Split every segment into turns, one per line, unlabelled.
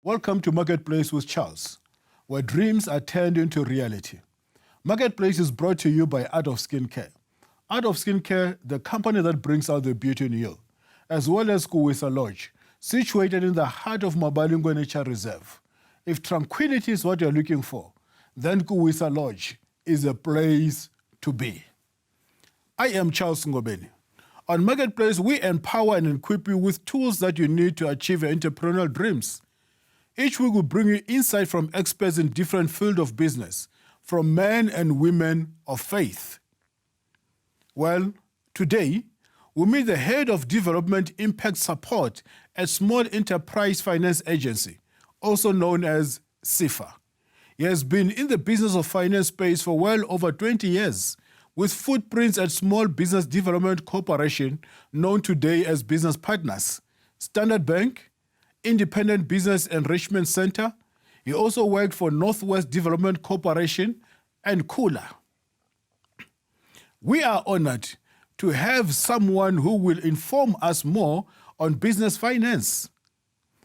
Welcome to Marketplace with Charles, where dreams are turned into reality. Marketplace is brought to you by Art of Skincare. Art of Skincare, the company that brings out the beauty in you, as well as Kuwisa Lodge, situated in the heart of Ngobeni Nature Reserve. If tranquility is what you're looking for, then Kuwisa Lodge is a place to be. I am Charles Ngobeni. On Marketplace, we empower and equip you with tools that you need to achieve your entrepreneurial dreams. Each week, we bring you insight from experts in different fields of business, from men and women of faith. Well, today, we meet the head of Development Impact Support at Small Enterprise Finance Agency, also known as SEFA. He has been in the business of finance space for well over 20 years, with footprints at Small Business Development Corporation, known today as Business Partners, Standard Bank, Independent Business Enrichment Center. He also worked for Northwest Development Corporation and Kula. We are honored to have someone who will inform us more on business finance.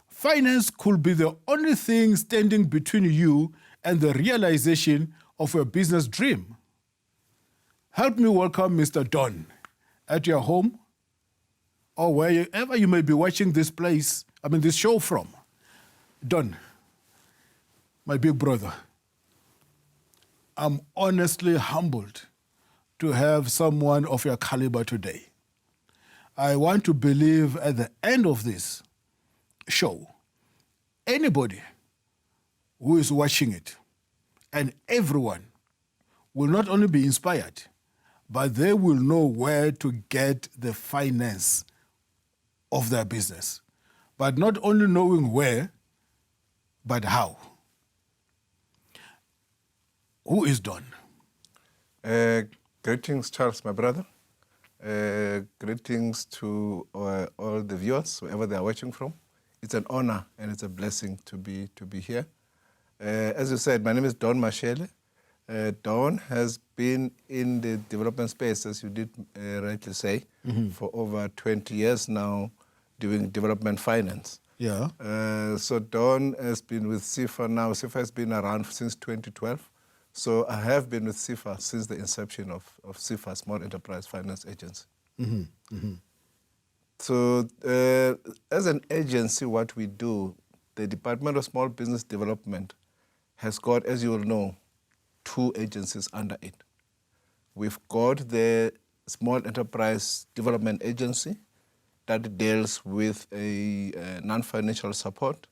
Finance could be the only thing standing between you and the realization of your business dream. Help me welcome Mr. Don at your home or wherever you may be watching this show from. Don, my big brother, I'm honestly humbled to have someone of your caliber today. I want to believe at the end of this show, anybody who is watching it and everyone will not only be inspired, but they will know where to get the finance of their business. But not only knowing where, but how. Who is Don?
Greetings, Charles, my brother. Greetings to all the viewers, wherever they are watching from. It's an honor and it's a blessing to be here. As you said, my name is Don Mashele. Don has been in the development space, as you did rightly say, for over 20 years now, doing development finance.
Yeah.
So Don has been with SEFA now. SEFA has been around since 2012. So I have been with SEFA since the inception of SEFA, Small Enterprise Finance Agency. So as an agency, what we do, the Department of Small Business Development has got, as you all know, 2 agencies under it. We've got the Small Enterprise Development Agency that deals with a non-financial support.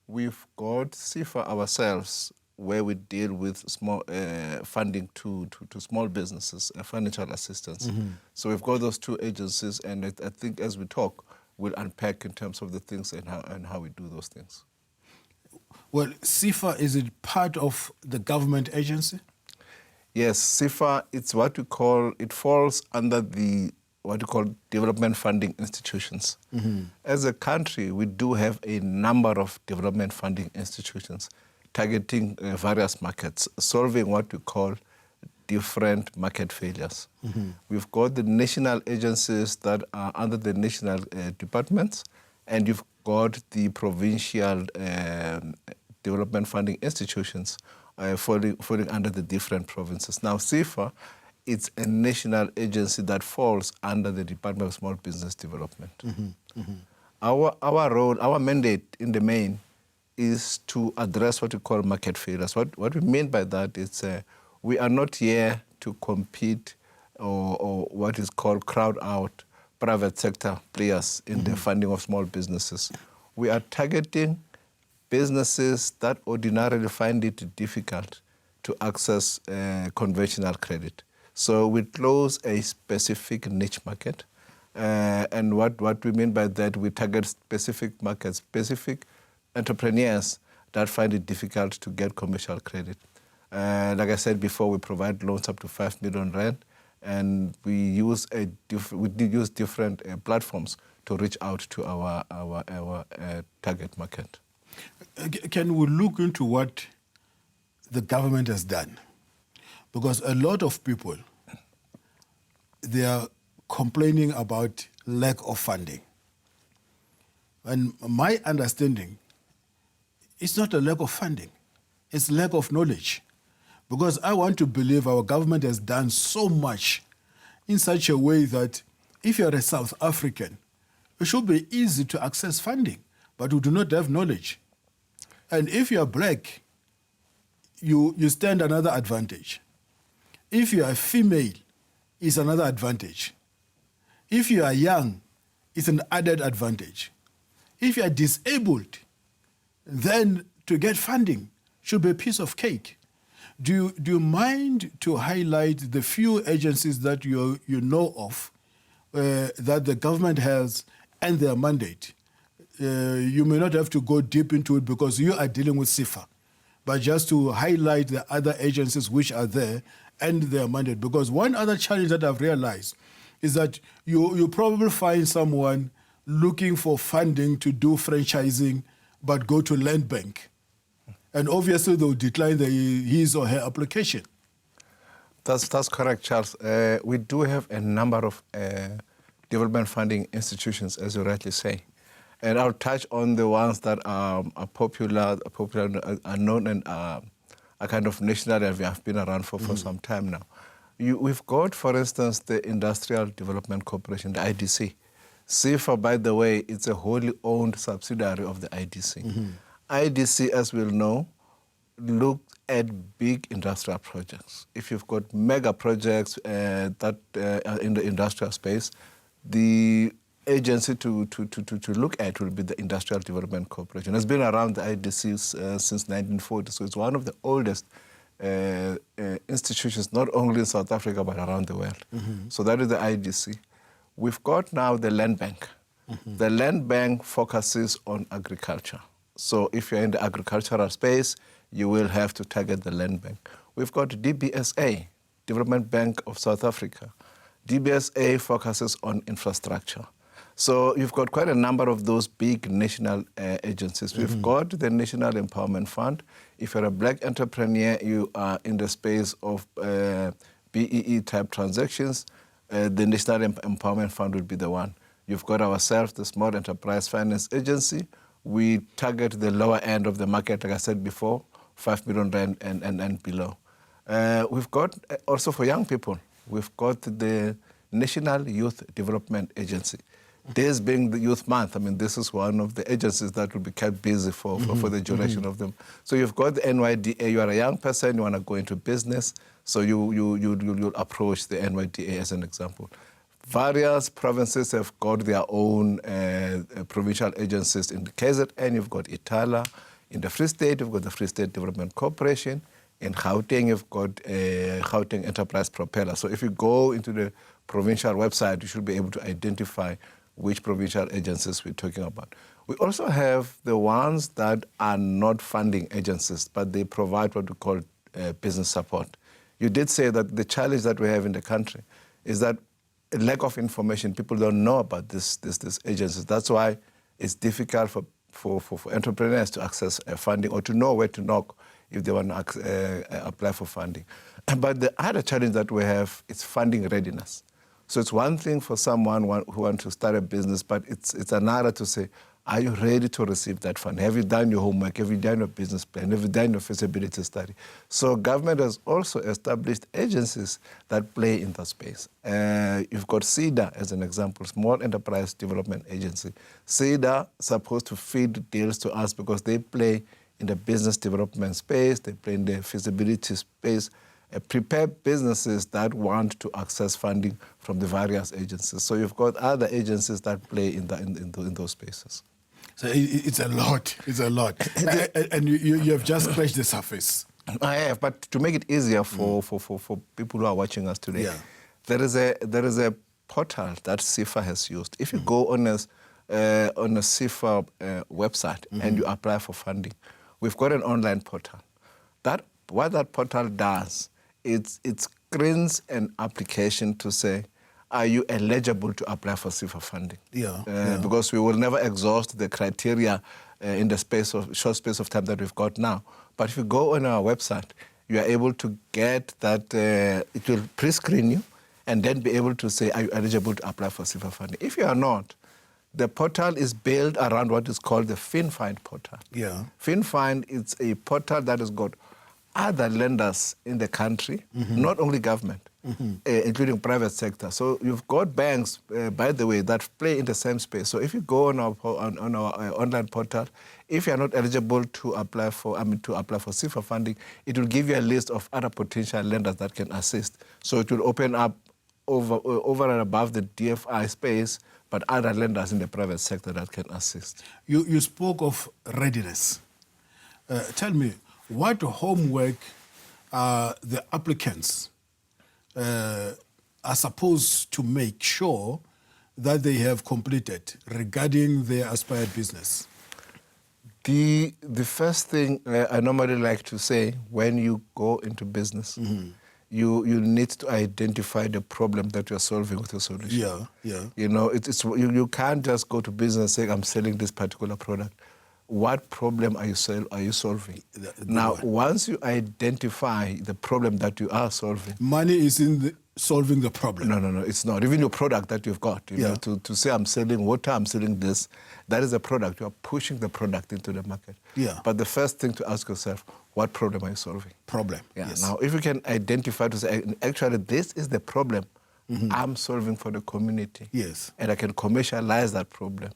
We've got SEFA ourselves, where we deal with small funding to small businesses, financial assistance. So we've got those 2 agencies, and I think as we talk, we'll unpack in terms of the things and how we do those things.
Well, SEFA, is it part of the government agency?
Yes, SEFA, it's what we call, it falls under what we call development funding institutions. As a country, we do have a number of development funding institutions targeting various markets, solving what we call different market failures. We've got the national agencies that are under the national departments, and you've got the provincial development funding institutions falling under the different provinces. Now, SEFA, it's a national agency that falls under the Department of Small Business Development. Our role, our mandate in the main is to address what we call market failures. What we mean by that is we are not here to compete or what is called crowd out private sector players in the funding of small businesses. We are targeting businesses that ordinarily find it difficult to access conventional credit. So we close a specific niche market. And what we mean by that, we target specific markets, specific entrepreneurs that find it difficult to get commercial credit. Like I said before, we provide loans up to 5 million rand, and we use different platforms to reach out to our target market.
Can we look into what the government has done? Because a lot of people, they are complaining about lack of funding. And my understanding it's not a lack of funding. It's lack of knowledge. Because I want to believe our government has done so much in such a way that if you're a South African, it should be easy to access funding, but we do not have knowledge. And if you're black, you stand another advantage. If you are female, it's another advantage. If you are young, it's an added advantage. If you are disabled, then to get funding should be a piece of cake. Do you mind to highlight the few agencies that you know of that the government has and their mandate? You may not have to go deep into it because you are dealing with SEFA, but just to highlight the other agencies which are there and their mandate. Because one other challenge that I've realized is that you probably find someone looking for funding to do franchising, but go to Land Bank. And obviously they'll decline his or her application.
That's correct, Charles. We do have a number of development funding institutions, as you rightly say. And I'll touch on the ones that are popular, are known, and are kind of national, and we have been around for some time now. We've got, for instance, the Industrial Development Corporation, the IDC. SEFA, by the way, it's a wholly owned subsidiary of the IDC. IDC, as we'll know, look at big industrial projects. If you've got mega projects that in the industrial space, the agency to look at will be the Industrial Development Corporation. It's been around the IDC since 1940, so it's one of the oldest institutions, not only in South Africa, but around the world. So that is the IDC. We've got now the Land Bank. The Land Bank focuses on agriculture. So if you're in the agricultural space, you will have to target the Land Bank. We've got DBSA, Development Bank of South Africa. DBSA focuses on infrastructure. So you've got quite a number of those big national agencies. We've got the National Empowerment Fund. If you're a black entrepreneur, you are in the space of BEE-type transactions, the National Empowerment Fund would be the one. You've got ourselves, the Small Enterprise Finance Agency. We target the lower end of the market, like I said before, 5 million rand and below. We've got, also for young people, we've got the National Youth Development Agency. This being the Youth Month, I mean, this is one of the agencies that will be kept busy for the duration of them. So you've got the NYDA, you are a young person, you want to go into business, so you'll approach the NYDA as an example. Various provinces have got their own provincial agencies. In the KZN, you've got Itala. In the Free State, you've got the Free State Development Corporation. In Gauteng, you've got Gauteng Enterprise Propeller. So if you go into the provincial website, you should be able to identify which provincial agencies we're talking about. We also have the ones that are not funding agencies, but they provide what we call business support. You did say that the challenge that we have in the country is that a lack of information. People don't know about these agencies. That's why it's difficult for entrepreneurs to access funding or to know where to knock if they want to apply for funding. But the other challenge that we have is funding readiness. So it's one thing for someone who wants to start a business, but it's another to say, are you ready to receive that fund? Have you done your homework? Have you done your business plan? Have you done your feasibility study? So government has also established agencies that play in that space. You've got SEDA as an example, Small Enterprise Development Agency. SEDA is supposed to feed deals to us because they play in the business development space, they play in the feasibility space, prepare businesses that want to access funding from the various agencies. So you've got other agencies that play in those spaces.
So it's a lot. It's a lot. And you have just scratched the surface.
I have, but to make it easier for people who are watching us today, there is a portal that SEFA has used. If you go on a SEFA website and you apply for funding, we've got an online portal. What that portal does, it screens an application to say, are you eligible to apply for SEFA funding? Because we will never exhaust the criteria in the short space of time that we've got now. But if you go on our website, you are able to get that, it will pre-screen you and then be able to say, are you eligible to apply for SEFA funding? If you are not, The portal is built around what is called the FinFind portal.
Yeah.
FinFind is a portal that has got other lenders in the country, not only government, including private sector. So you've got banks, by the way, that play in the same space. So if you go on our online portal, if you are not eligible to apply for SEFA funding, it will give you a list of other potential lenders that can assist. So it will open up over and above the DFI space, but other lenders in the private sector that can assist.
You spoke of readiness. Tell me, what homework the applicants are supposed to make sure that they have completed regarding their aspired business?
The first thing I normally like to say when you go into business, you need to identify the problem that you're solving with your solution.
Yeah, yeah.
You know, you can't just go to business saying, I'm selling this particular product. What problem are you solving? Now, once you identify the problem that you are solving...
Money is in solving the problem.
No, it's not. Even your product that you've got, you know, to say I'm selling water, I'm selling this, that is a product. You are pushing the product into the market.
Yeah.
But the first thing to ask yourself, what problem are you solving?
Problem,
Yeah.
yes.
Now, if you can identify to say, actually, this is the problem I'm solving for the community.
Yes.
And I can commercialize that problem.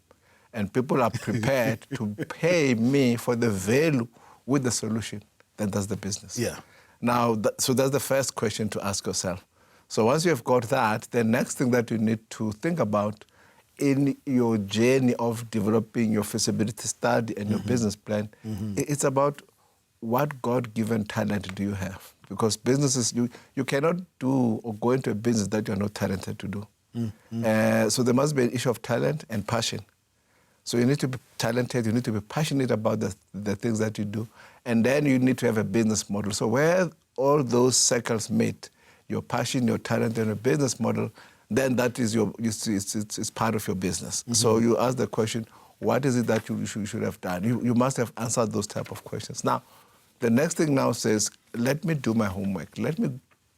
And people are prepared to pay me for the value with the solution, then that's the business.
Yeah.
Now, so that's the first question to ask yourself. So once you have got that, the next thing that you need to think about in your journey of developing your feasibility study and your business plan, it's about what God-given talent do you have? Because businesses, you cannot do or go into a business that you're not talented to do. So there must be an issue of talent and passion. So you need to be talented, you need to be passionate about the things that you do, and then you need to have a business model. So where all those circles meet, your passion, your talent, and your business model, then that is it's part of your business. So you ask the question, what is it that you should have done? You must have answered those type of questions. Now, the next thing now says, let me do my homework. Let me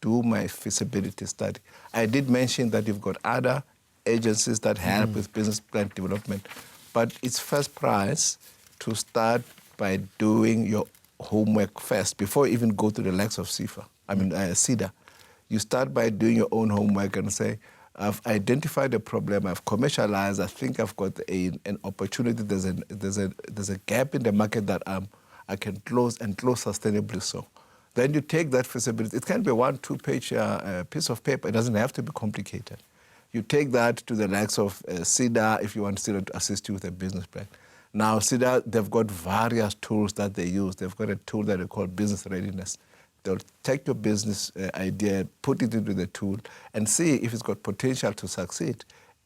do my feasibility study. I did mention that you've got other agencies that help with business plan development. But it's first prize to start by doing your homework first before you even go to the likes of SEDA. You start by doing your own homework and say, I've identified a problem, I've commercialized, I think I've got an opportunity, there's a gap in the market that I can close and close sustainably so. Then you take that feasibility. It can be a 1-2 page piece of paper. It doesn't have to be complicated. You take that to the likes of SEDA if you want SEDA to assist you with a business plan. Now, SEDA, they've got various tools that they use. They've got a tool that they call business readiness. They'll take your business idea, put it into the tool, and see if it's got potential to succeed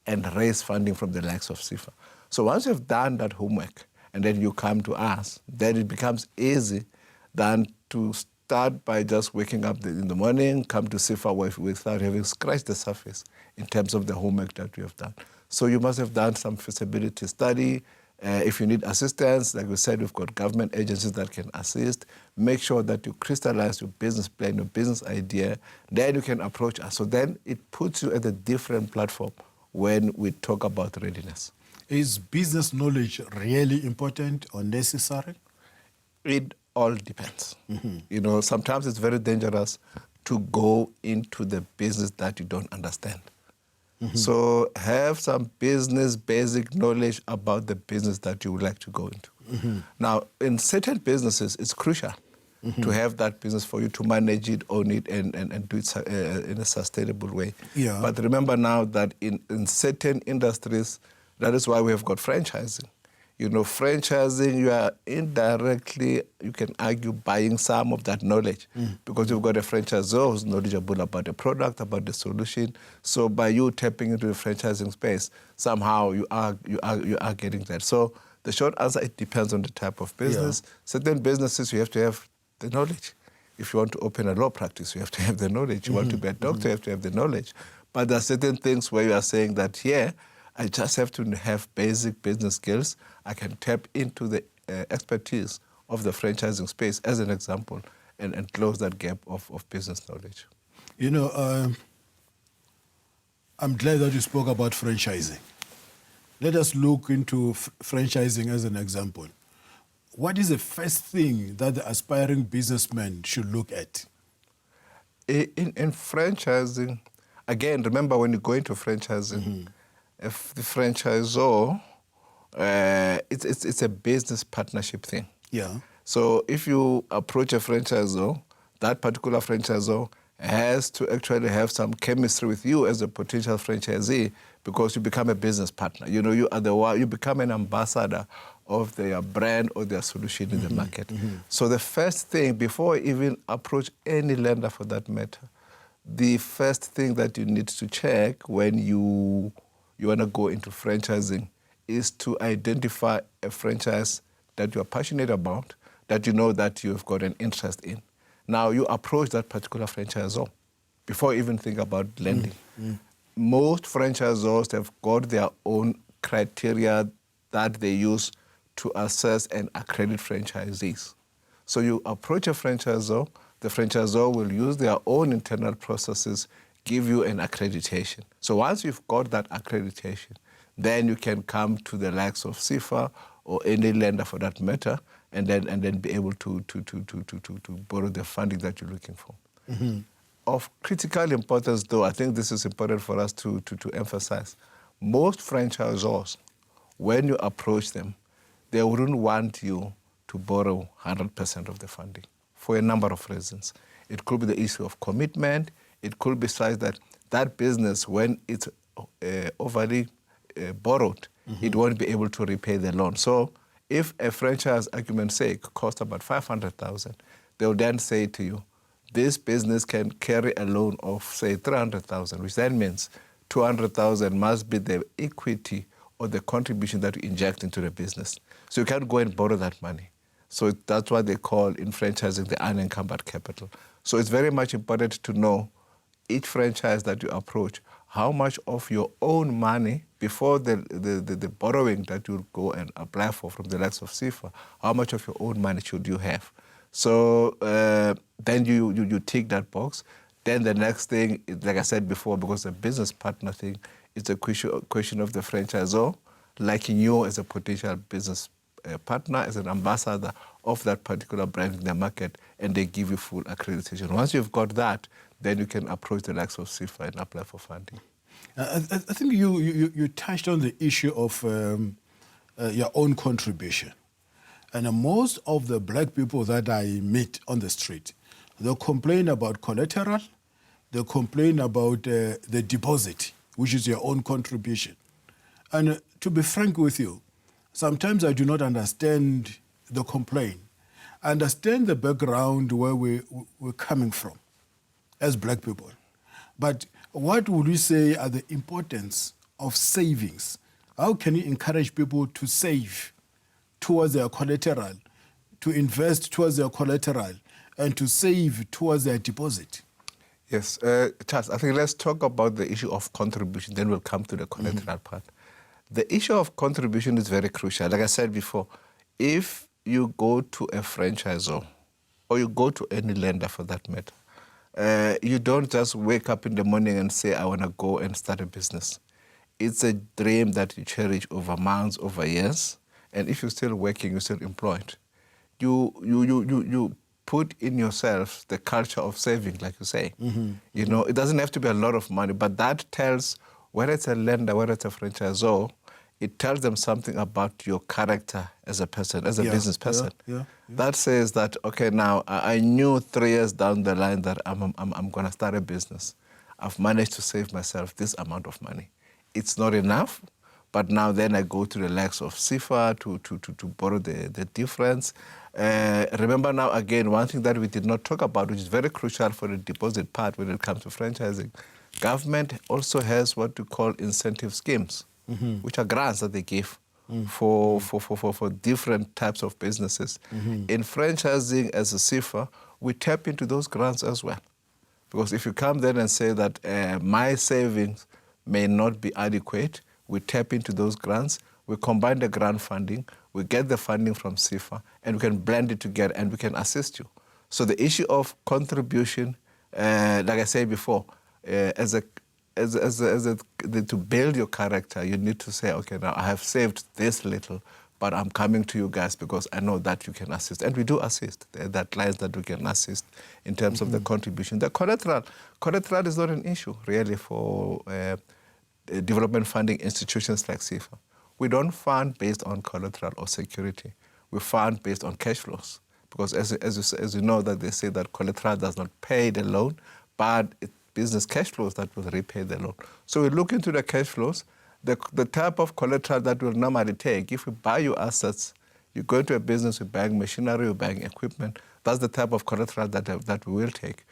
and raise funding from the likes of SEFA. So once you've done that homework and then you come to us, then it becomes easy than to start by just waking up in the morning, come to SEFA without having scratched the surface in terms of the homework that you have done. So you must have done some feasibility study. If you need assistance, like we said, we've got government agencies that can assist. Make sure that you crystallize your business plan, your business idea. Then you can approach us. So then it puts you at a different platform when we talk about readiness.
Is business knowledge really important or necessary?
It all depends. You know, sometimes it's very dangerous to go into the business that you don't understand. So have some business basic knowledge about the business that you would like to go into. Now, in certain businesses, it's crucial to have that business for you to manage it, own it, and do it in a sustainable way.
Yeah.
But remember now that in certain industries, that is why we have got franchising. You know, franchising, you are indirectly, you can argue, buying some of that knowledge because you've got a franchisor who's knowledgeable about the product, about the solution. So by you tapping into the franchising space, somehow you are getting that. So the short answer, it depends on the type of business. Certain businesses, you have to have the knowledge. If you want to open a law practice, you have to have the knowledge. You want to be a doctor, you have to have the knowledge. But there are certain things where you are saying that here, I just have to have basic business skills. I can tap into the expertise of the franchising space, as an example, and close that gap of business knowledge.
You know, I'm glad that you spoke about franchising Let us look into franchising as an example. What is the first thing that the aspiring businessman should look at?
In franchising, again, remember when you go into franchising, if the franchisor, it's a business partnership thing.
Yeah.
So if you approach a franchisor, that particular franchisor has to actually have some chemistry with you as a potential franchisee, because you become a business partner. You know, you become an ambassador of their brand or their solution in the market. So the first thing, before you even approach any lender for that matter, the first thing that you need to check when you want to go into franchising is to identify a franchise that you are passionate about, that you know that you've got an interest in. Now you approach that particular franchisor before you even think about lending. Most franchisors have got their own criteria that they use to assess and accredit franchisees. So you approach a franchisor, the franchisor will use their own internal processes, give you an accreditation. So once you've got that accreditation, then you can come to the likes of SEFA or any lender for that matter, and then be able to borrow the funding that you're looking for. Of critical importance, though, I think this is important for us to emphasize. Most franchisors, when you approach them, they wouldn't want you to borrow 100% of the funding for a number of reasons. It could be the issue of commitment. It could be such that that business, when it's overly borrowed, it won't be able to repay the loan. So if a franchise, argument's sake, costs about 500,000, they'll then say to you, this business can carry a loan of, say, 300,000, which then means 200,000 must be the equity or the contribution that you inject into the business. So you can't go and borrow that money. So that's what they call in franchising the unencumbered capital. So it's very much important to know each franchise that you approach, how much of your own money before the borrowing that you'll go and apply for from the likes of SEFA, how much of your own money should you have? So then you tick that box. Then the next thing, like I said before, because the business partner thing, it's a question of the franchisor liking you as a potential business partner, as an ambassador of that particular brand in the market, and they give you full accreditation. Once you've got that, then you can approach the likes of SEFA and apply for funding.
I think you touched on the issue of your own contribution. And most of the black people that I meet on the street, they complain about collateral, they complain about the deposit, which is your own contribution. And to be frank with you, sometimes I do not understand the complaint. I understand the background where we're coming from as black people. But what would you say are the importance of savings? How can you encourage people to save towards their collateral, to invest towards their collateral, and to save towards their deposit?
Yes, Charles, I think let's talk about the issue of contribution, then we'll come to the collateral part. The issue of contribution is very crucial. Like I said before, if you go to a franchisor, or you go to any lender for that matter, you don't just wake up in the morning and say, I want to go and start a business. It's a dream that you cherish over months, over years. And if you're still working, you're still employed. You put in yourself the culture of saving, like you say. You know, it doesn't have to be a lot of money, but that tells, whether it's a lender, whether it's a franchisor, it tells them something about your character as a person, as a business person. That says that, okay, now I knew 3 years down the line that I'm going to start a business. I've managed to save myself this amount of money. It's not enough, but now then I go to the likes of SEFA to borrow the difference. Remember now, again, one thing that we did not talk about, which is very crucial for the deposit part when it comes to franchising, government also has what we call incentive schemes, which are grants that they give for different types of businesses. In franchising as a SEFA, we tap into those grants as well. Because if you come then and say that my savings may not be adequate, we tap into those grants, we combine the grant funding, we get the funding from SEFA, and we can blend it together and we can assist you. So the issue of contribution, like I said before, as a to build your character, you need to say, okay, now I have saved this little, but I'm coming to you guys because I know that you can assist. And we do assist. There are clients that we can assist in terms of the contribution. The collateral is not an issue, really, for development funding institutions like SEFA. We don't fund based on collateral or security. We fund based on cash flows. Because as you know, that they say that collateral does not pay the loan, but it's business cash flows that will repay the loan. So we look into the cash flows. The type of collateral that we'll normally take, if we buy your assets, you go into a business, you buying machinery, you buying equipment, that's the type of collateral that we will take.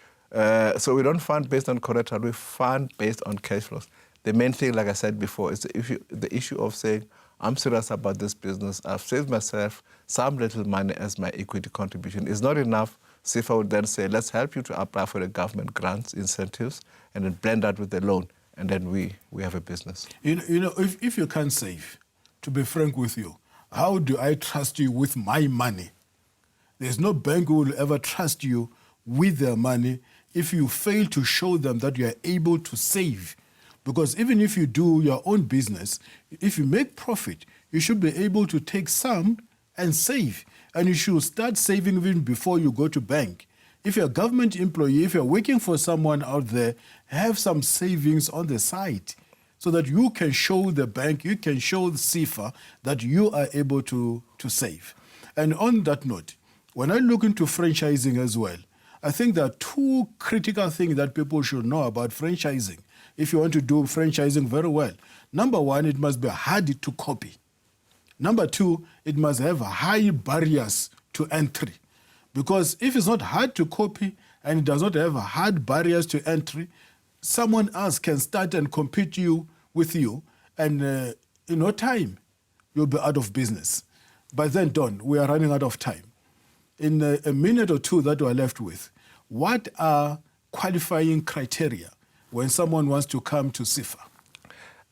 So we don't fund based on collateral, we fund based on cash flows. The main thing, like I said before, is the issue of saying, I'm serious about this business, I've saved myself some little money as my equity contribution. It's not enough. SEFA would then say, let's help you to apply for the government grants, incentives, and then blend that with the loan. And then we have a business.
You know, if you can't save, to be frank with you, how do I trust you with my money? There's no bank who will ever trust you with their money if you fail to show them that you are able to save. Because even if you do your own business, if you make profit, you should be able to take some and save. And you should start saving even before you go to bank. If you're a government employee, if you're working for someone out there, have some savings on the side so that you can show the bank, you can show the SEFA that you are able to save. And on that note, when I look into franchising as well, I think there are two critical things that people should know about franchising if you want to do franchising very well. Number one, it must be hard to copy. Number two, it must have high barriers to entry. Because if it's not hard to copy and it does not have hard barriers to entry, someone else can start and compete with you, and in no time, you'll be out of business. But then, Don, we are running out of time. In a minute or two that we're left with, what are qualifying criteria when someone wants to come to SEFA?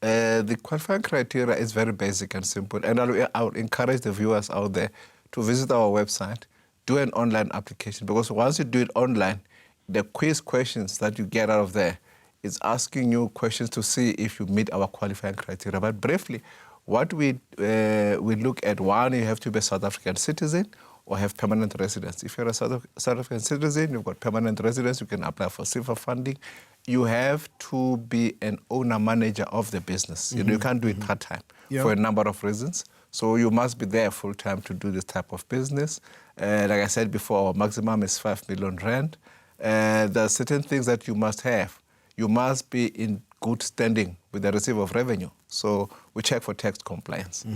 The qualifying criteria is very basic and simple, and I would encourage the viewers out there to visit our website, do an online application, because once you do it online, the quiz questions that you get out of there is asking you questions to see if you meet our qualifying criteria. But briefly, what we look at, one, you have to be a South African citizen or have permanent residence. If you're a South African citizen, you've got permanent residence, you can apply for SEFA funding. You have to be an owner-manager of the business. You know, you can't do it part-time for a number of reasons. So you must be there full-time to do this type of business. Like I said before, our maximum is 5 million rand. There are certain things that you must have. You must be in good standing with the receiver of revenue. So we check for tax compliance.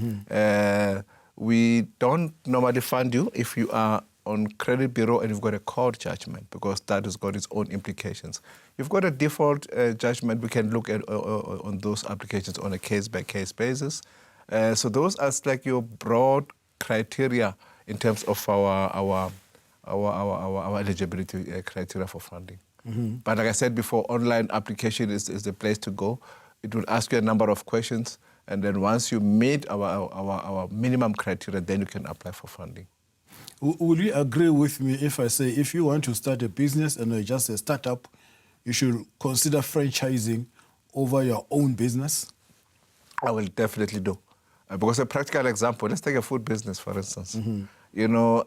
We don't normally fund you if you are on credit bureau and you've got a court judgment, because that has got its own implications. You've got a default judgment, we can look at on those applications on a case-by-case basis. So those are like your broad criteria in terms of our eligibility criteria for funding. But like I said before, online application is the place to go. It will ask you a number of questions, and then once you meet our minimum criteria, then you can apply for funding.
Will you agree with me if I say if you want to start a business and you're just a startup, you should consider franchising over your own business?
I will definitely do. Because a practical example, let's take a food business, for instance. You know,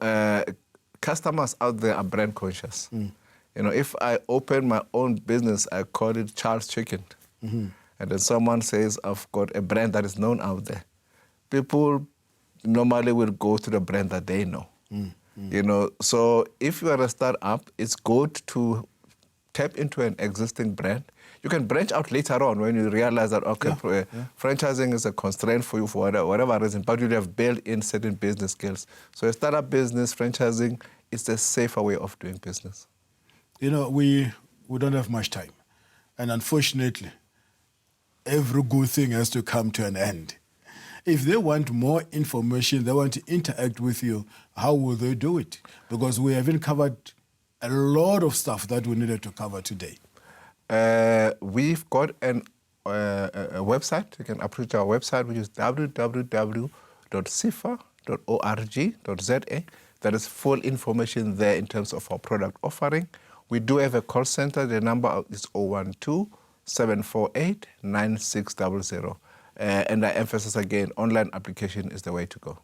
customers out there are brand conscious. You know, if I open my own business, I call it Charles Chicken. And then someone says, I've got a brand that is known out there. People normally will go to the brand that they know. You know, so if you are a startup, it's good to tap into an existing brand. You can branch out later on when you realize that, okay, franchising is a constraint for you for whatever reason, but you have built in certain business skills. So a startup business, franchising, is a safer way of doing business.
You know, we don't have much time. And unfortunately, every good thing has to come to an end. If they want more information, they want to interact with you, how will they do it? Because we haven't covered a lot of stuff that we needed to cover today.
We've got a website. You can approach our website, which is www.sefa.org.za. There is full information there in terms of our product offering. We do have a call center. The number is 012 0748-9600. And I emphasize again, online application is the way to go.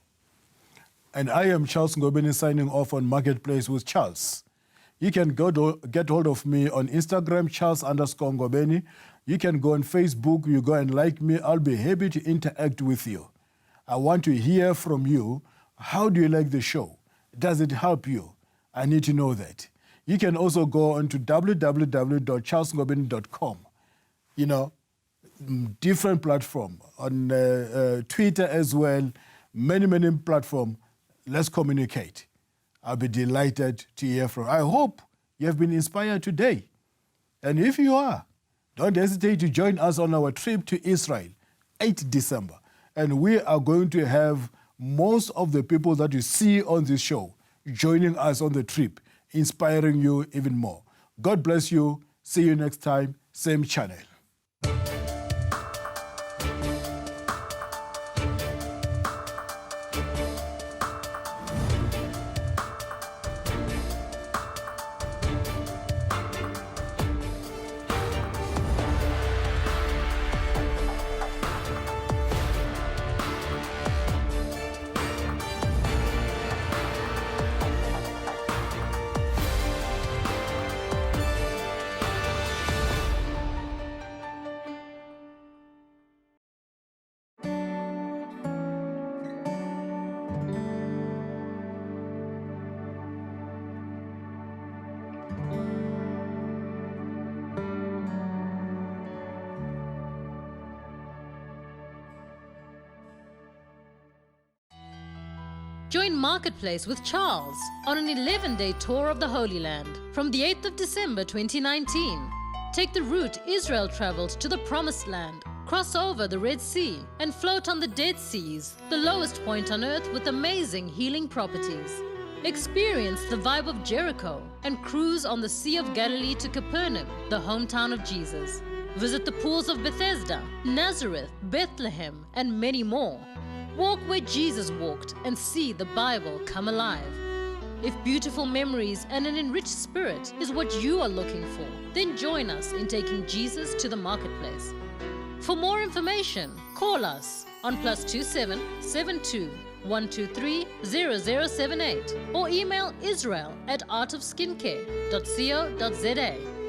And I am Charles Ngobeni signing off on Marketplace with Charles. You can get hold of me on Instagram, Charles_Ngobeni. You can go on Facebook, you go and like me. I'll be happy to interact with you. I want to hear from you. How do you like the show? Does it help you? I need to know that. You can also go on to www.charlesngobeni.com. You know, different platform. On Twitter as well, many platforms. Let's communicate. I'll be delighted to hear from you. I hope you have been inspired today. And if you are, don't hesitate to join us on our trip to Israel, 8 December. And we are going to have most of the people that you see on this show joining us on the trip, inspiring you even more. God bless you. See you next time, same channel.
Join Marketplace with Charles on an 11-day tour of the Holy Land from the 8th of December 2019. Take the route Israel traveled to the Promised Land, cross over the Red Sea, and float on the Dead Seas, the lowest point on earth with amazing healing properties. Experience the vibe of Jericho and cruise on the Sea of Galilee to Capernaum, the hometown of Jesus. Visit the pools of Bethesda, Nazareth, Bethlehem, and many more. Walk where Jesus walked and see the Bible come alive. If beautiful memories and an enriched spirit is what you are looking for, then join us in taking Jesus to the marketplace. For more information, call us on +27 72 123 0078 or email israel@artofskincare.co.za.